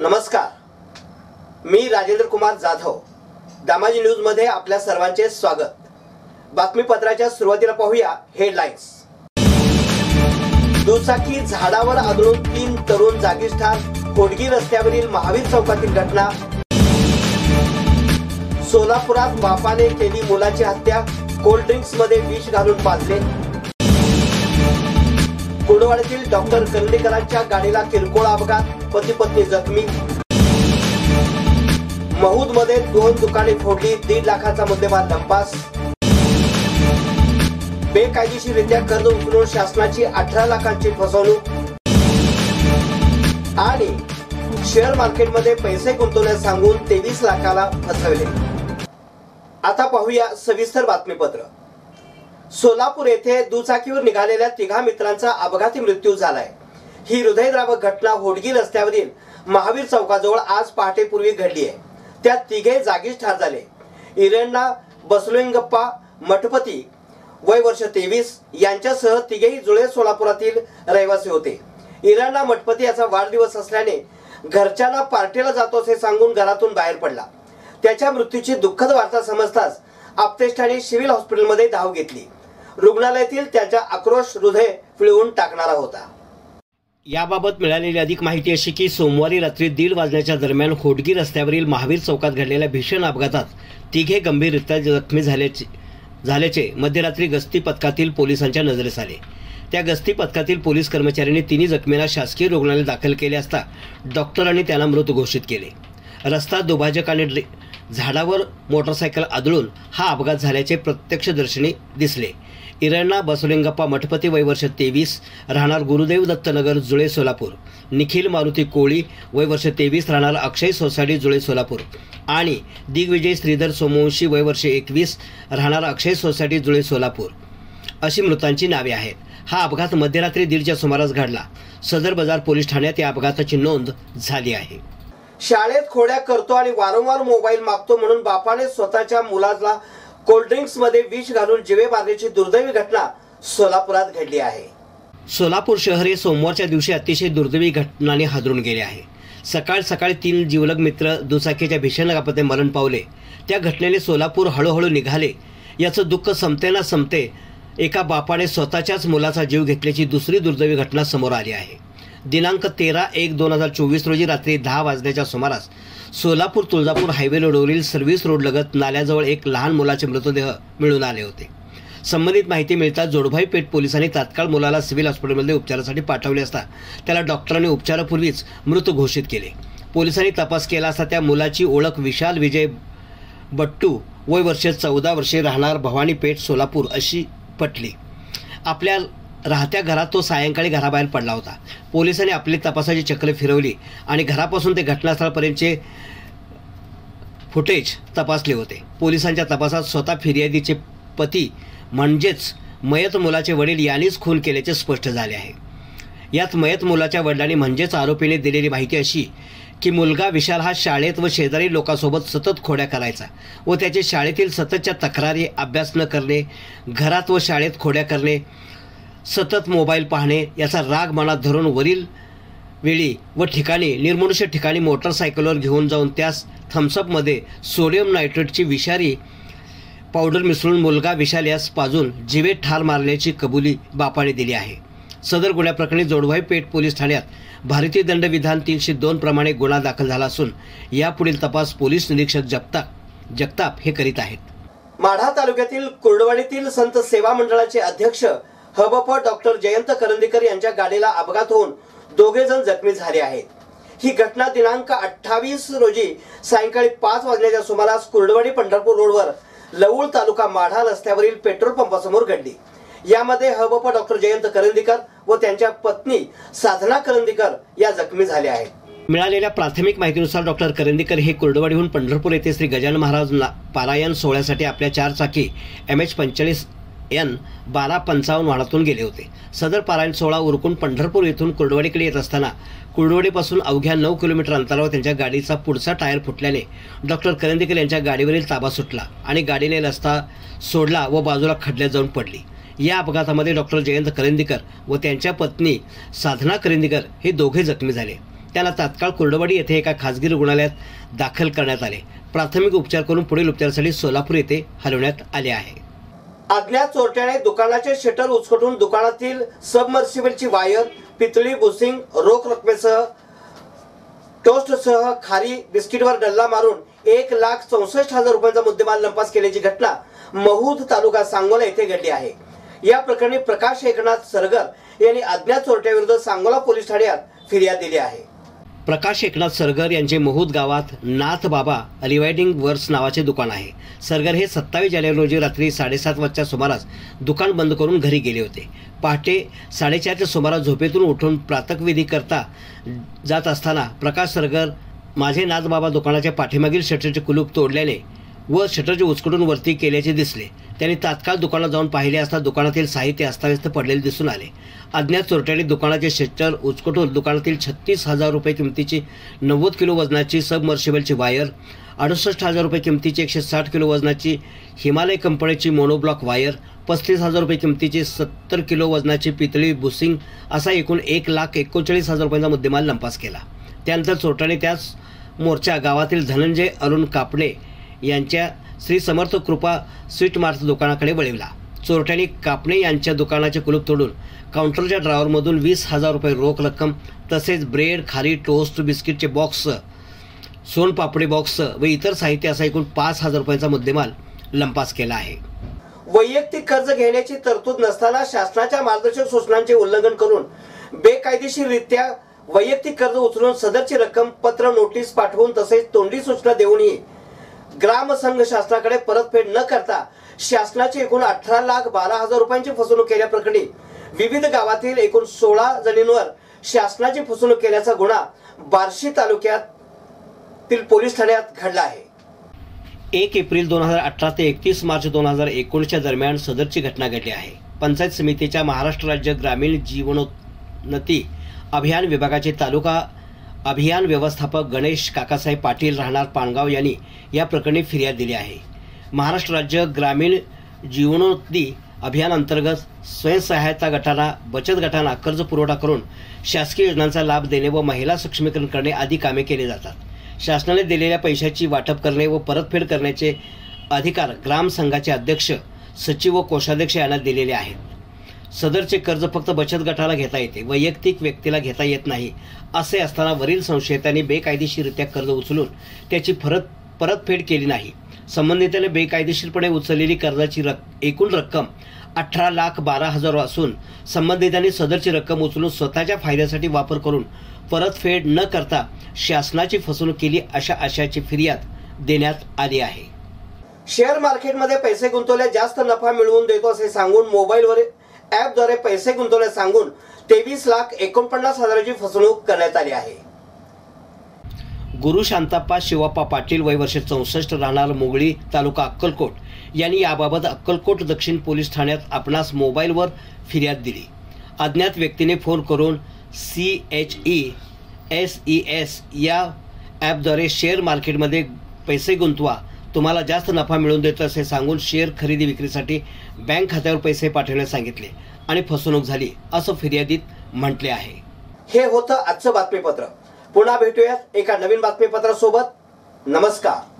नमस्कार, मी राजेंद्र कुमार जाधव. दामाजी न्यूज मध्ये आपल्या सर्वांचे स्वागत. बातमीपत्राच्या सुरुवातीला पाहूया हेडलाईन्स. दुचाकी झाडावर आदळून 3 तरुण जागीच ठार. होडगी रस्त्यावरील महावीर चौकातील घटना. सोलापुरात बापाने केली मुलाची हत्या. कोल्ड ड्रिंक्स मध्ये विष घालून पाजले. कुर्डवाडीतील डॉक्टर करंदीकरांच्या गाडीला किरकोळ अपघात. पती पत्नी जखमी. महूद मध्ये 2 दुकाने फोडली. 1.5 लाखाचा मुद्देमाल लंपास. बेकायदेशीररित्या कर्ज उचलून शासनाची 18 लाखांची फसवणूक. आणि शेअर मार्केटमध्ये पैसे गुंतवण्यास सांगून 23 लाखाला फसवले. आता पाहूया सविस्तर बातमीपत्र. सोलापूर येथे दुचाकीवर निघालेल्या 3 मित्रांचा अपघाती मृत्यू झालाय. ही हृदयद्रावक घटना होडगी रस्त्यावरील महावीर चौकाजवळ आज पहाटेपूर्वी घडली आहे. त्यात 3 जागीच ठार झाले. इरणा बसवेंगप्पा मठपती वय वर्ष 23 यांच्यासह 3 जुळे सोलापुरातील रहिवासी होते. इरणा मठपती याचा वाढदिवस असल्याने घरच्यांना पार्टीला जातो असे सांगून घरातून बाहेर पडला. त्याच्या मृत्यूची दुःखद वार्ता समजताच आपतेष्टाने सिव्हिल हॉस्पिटलमध्ये धाव घेतली. रुग्णालयातील त्याचा आक्रोश हृदय पिळवून टाकणारा होता. याबाबत मिळालेली अधिक माहिती अशी की सोमवारी रात्री 1:30 वाजण्याच्या दरम्यान होडगी रस्त्यावरील महावीर चौकात घडलेल्या भीषण अपघातात 3 गंभीररित्या जखमी झाल्याचे मध्यरात्री गस्ती पथकातील पोलिसांच्या नजरेस आले. त्या गस्ती पथकातील पोलीस कर्मचाऱ्यांनी 3 जखमींना शासकीय रुग्णालयात दाखल केले असता डॉक्टरांनी त्यांना मृत घोषित केले. रस्ता दुभाजक आणि झाडावर मोटरसायकल आदळून हा अपघात झाल्याचे प्रत्यक्षदर्शींनी दिसले. इरणा बसवेंगप्पा मठपती वय वर्ष 23 राहणार गुरुदेव दत्तनगर जुळे सोलापूर. निखिल मारुती कोळी वय वर्ष 23 राहणार अक्षय सोसायटी जुळे सोलापूर आणि दिग्विजय श्रीधर सोमवंशी वय वर्ष 21 राहणार अक्षय सोसायटी जुळे सोलापूर अशी मृतांची नावे आहेत. हा अपघात मध्यरात्री 1:30च्या सुमारास घडला. सदर बाजार पोलीस ठाण्यात या अपघाताची नोंद झाली आहे. शाळेत खोड्या करतो आणि वारंवार मोबाईल मागतो म्हणून बापाने स्वतःच्या मुलाला कोल्ड ड्रिंक्स मध्ये विष घालून जीवे मारण्याची दुर्दैवी घटना सोलापुरात घडली आहे. सोलापूर शहर हे सोमवारच्या दिवशी अतिशय दुर्दैवी घटनांनी हादरून गेले आहे. सकाळी 3 जिवलग मित्र दुचाकीच्या भीषण अपघातात मरण पावले. त्या घटनेने सोलापूर हळूहळू निघाले. याचं दुःख संपते ना संपते एका बापाने स्वतःच्याच मुलाचा जीव घेतल्याची दुसरी दुर्दैवी घटना समोर आली आहे. दिनांक 13/1/2024 रोजी रात्री 10 वाजण्याच्या सुमारास सोलापूर तुळजापूर हायवे रोडवरील सर्व्हिस रोड लगत नाल्याजवळ एक लहान मुलाचे मृतदेह मिळून आले होते. संबंधित माहिती मिळताच जोडभाई पेठ पोलिसांनी तात्काळ मुलाला सिव्हिल हॉस्पिटलमध्ये उपचारासाठी पाठवले असता त्याला डॉक्टरांनी उपचारापूर्वीच मृत घोषित केले. पोलिसांनी तपास केला असता त्या मुलाची ओळख विशाल विजय बट्टू वय वर्ष 14 वर्षे राहणार भवानी पेठ सोलापूर अशी पटली. आपल्या राहत्या घरात तो सायंकाळी घराबाहेर पडला होता. पोलिसांनी आपली तपासाची चक्र फिरवली आणि घरापासून ते घटनास्थळापर्यंतचे फुटेज तपासले होते. पोलिसांच्या तपासात स्वतः फिर्यादीचे पती म्हणजेच मयत मुलाचे वडील यांनीच खून केल्याचे स्पष्ट झाले आहे. यात मयत मुलाच्या वडिलांनी म्हणजेच आरोपीने दिलेली माहिती अशी की मुलगा विशाल हा शाळेत व शेजारी लोकांसोबत सतत खोड्या करायचा व त्याचे शाळेतील सततच्या तक्रारी, अभ्यास न करणे, घरात व शाळेत खोड्या करणे, सतत मोबाईल पाहणे याचा राग मनात धरून वरील वेळी व ठिकाणी निर्मनुष्य ठिकाणी मोटरसायकलवर घेऊन जाऊन त्यास थम्सअपमध्ये सोडियम नायट्रेटची विषारी पावडर मिसळून मुलगा विशाल यास पाजून जीवे ठार मारल्याची कबुली बापाने दिली आहे. सदर गुन्ह्याप्रकरणी जोडभाई पेठ पोलीस ठाण्यात भारतीय दंडविधान 302 प्रमाणे गुन्हा दाखल झाला असून यापुढील तपास पोलीस निरीक्षक जगताप हे करीत आहेत. माढा तालुक्यातील कुर्डवाडीतील संत सेवा मंडळाचे अध्यक्ष हबप डॉक्टर जयंत करंदीकर यांच्या गाडीला अपघात होऊन 2 जण जखमी झाले आहेत. ही घटना दिनांक 28 रोजी सायंकाळी 5 वाजण्याच्या सुमारास कुर्डवाडी पंढरपूर रोडवर लवळ तालुका माढा रस्त्यावरील पेट्रोल पंपासमोर घडली. यामध्ये हबप डॉक्टर जयंत करंदीकर व त्यांच्या पत्नी साधना करंदीकर या जखमी झाल्या आहेत. मिळालेल्या प्राथमिक माहितीनुसार डॉक्टर करंदीकर हे कुर्डवाडीहून पंढरपूर येथे श्री गजानन महाराज पारायण सोहळ्यासाठी आपल्या 4 चाकी MH45N 1255 वाहनातून गेले होते. सदर पारायण सोहळा उरकून पंढरपूर येथून कुर्डवाडीकडे येत असताना कुर्डवाडीपासून अवघ्या 9 किलोमीटर अंतरावर त्यांच्या गाडीचा पुढचा टायर फुटल्याने डॉक्टर करंदीकर यांच्या गाडीवरील ताबा सुटला आणि गाडीने रस्ता सोडला व बाजूला खड्ड्यात जाऊन पडली. या अपघातामध्ये डॉक्टर जयंत करंदीकर व त्यांच्या पत्नी साधना करंदीकर हे दोघे जखमी झाले. त्यांना तात्काळ कुर्डवाडी येथे एका खासगी रुग्णालयात दाखल करण्यात आले. प्राथमिक उपचार करून पुढील उपचारासाठी सोलापूर येथे हलवण्यात आले आहे. अज्ञात चोरट्याने दुकानाचे शटर उचकटून दुकानातील सबमर्सिबलची वायर, पितळी, बुशिंग, रोख रकमेसह टोस्टसह खारी बिस्किटवर डल्ला मारून 1,64,000 रुपयांचा मुद्देमाल लंपास केल्याची घटना महूद तालुका सांगोला येथे घडली आहे. या प्रकरणी प्रकाश एकनाथ सरगर यांनी अज्ञात चोरट्याविरुद्ध सांगोला पोलीस ठाण्यात फिर्याद दिली आहे. प्रकाश एकनाथ सरगर यांचे महूद गावात नाथ बाबा रिवायडिंग वर्क्स नावाचे दुकान आहे. सरगर हे 27 जानेवारी रोजी रात्री 7:30 वाजच्या सुमारास दुकान बंद करून घरी गेले होते. पहाटे 4:30च्या सुमारास झोपेतून उठून प्रातःविधी करता जात असताना प्रकाश सरगर माझे नाथ बाबा दुकानाच्या पाठीमागील शटरचे कुलूप तोडल्याने व शटरचे उचकटून वरती केल्याचे दिसले. त्यांनी तात्काळ दुकानात जाऊन पाहिले असता दुकानातील साहित्य अस्ताव्यस्त पडलेले दिसून आले. अज्ञात चोरट्यांनी दुकानाचे शटर उचकटून दुकानातील 36,000 रुपये किमतीची 90 किलो वजनाची सबमर्सिबलची वायर, 68,000 रुपये किमतीची 160 किलो वजनाची हिमालय कंपनीची मोनोब्लॉक वायर, 35,000 रुपये किमतीची 70 किलो वजनाची पितळी बुशिंग असा एकूण 1,41,000 रुपयांचा मुद्देमाल लंपास केला. त्यानंतर चोरट्यांनी त्याच मोर्चा गावातील धनंजय अरुण कापणे यांच्या श्री समर्थ कृपा स्वीट मार्ट दुकानाकडे वळविला. चोरट्यांनी कापणे यांच्या दुकानाचे कुलूप तोडून काउंटरच्या ड्रॉवरमधून 20,000 रुपये रोख रक्कम तसेच ब्रेड, खारी, टोस्ट, बिस्किटचे बॉक्स, सोनपापडी बॉक्स व इतर साहित्य असा एकूण 5,000 रुपयांचा मुद्देमाल लंपास केला आहे. वैयक्तिक कर्ज घेण्याची तरतूद नसताना शासनाच्या मार्गदर्शक सूचनांचे उल्लंघन करून बेकायदेशीररित्या वैयक्तिक कर्ज उचलून सदरची रक्कम पत्र, नोटीस पाठवून तसेच तोंडी सूचना देऊनही ग्रामसंघ शासनाकडे परतफेड न करता शासनाची एकूण 18,12,000 रुपयांची फसवणूक केल्याप्रकरणी विविध गावातील एकूण 16 जणींवर शासनाची फसवणूक केल्याचा गुन्हा बार्शी तालुक्यातील पोलीस ठाण्यात घडला आहे. 1 एप्रिल 2018 ते 31 मार्च 2019 दरम्यान सदरची घटना घडली आहे. पंचायत समितीच्या महाराष्ट्र राज्य ग्रामीण जीवनोन्नती अभियान विभागाचे तालुका अभियान व्यवस्थापक गणेश काकासाहेब पाटील राहणार पानगाव यांनी या प्रकरणी फिर्याद दिली आहे. महाराष्ट्र राज्य ग्रामीण जीवनोन्नती अभियान अंतर्गत स्वयंसहायता गटांना, बचत गटांना कर्ज पुरवठा करून शासकीय योजनांचा लाभ देणे व महिला सक्षमीकरण करणे आदी कामे केली जातात. शासनाने दिलेल्या पैशाची वाटप करणे व परतफेड करण्याचे अधिकार ग्रामसंघाचे अध्यक्ष, सचिव व कोषाध्यक्ष यांना दिलेले आहेत. सदरचे कर्ज फक्त बचत गटाला घेता येते, वैयक्तिक व्यक्तीला घेता येत नाही. असे असताना वरील संशयितांनी बेकायदेशीररित्या कर्ज उचलून त्याची परतफेड केली नाही. संबंधितांनी बेकायदेशीरपणे उचललेली कर्जाची एकूण रक्कम 18,12,000 असून संबंधितांनी सदरची रक्कम उचलून स्वतःच्या फायद्यासाठी वापर करून परतफेड न करता शासनाची फसवणूक केली अशा आशयाची फिर्याद देण्यात आली आहे. शेअर मार्केटमध्ये पैसे गुंतवल्यास जास्त नफा मिळवून देतो असे सांगून मोबाईलवर ॲपद्वारे पैसे गुंतवण्यास सांगून 23,49,000ची फसवणूक करण्यात आली आहे. गुरु शांताप्पा शिवाप्पा पाटील वय वर्ष 64 राहणार मोगळी तालुका अक्कलकोट यांनी याबाबत अक्कलकोट दक्षिण पोलीस ठाण्यात आपणास मोबाईलवर फिर्याद दिली. अज्ञात व्यक्तीने फोन करून CHESES या ॲपद्वारे शेअर मार्केटमध्ये पैसे गुंतवा, तुम्हाला जास्त नफा मिळवून देतो असे सांगून शेअर खरेदी विक्रीसाठी बँक खात्यावर पैसे पाठवण्यास सांगितले आणि फसवणूक झाली असं फिर्यादीत म्हटले आहे. हे होतं आजचं बातमीपत्र. पुन्हा भेटूयात एका नवीन बातमीपत्रासोबत. नमस्कार.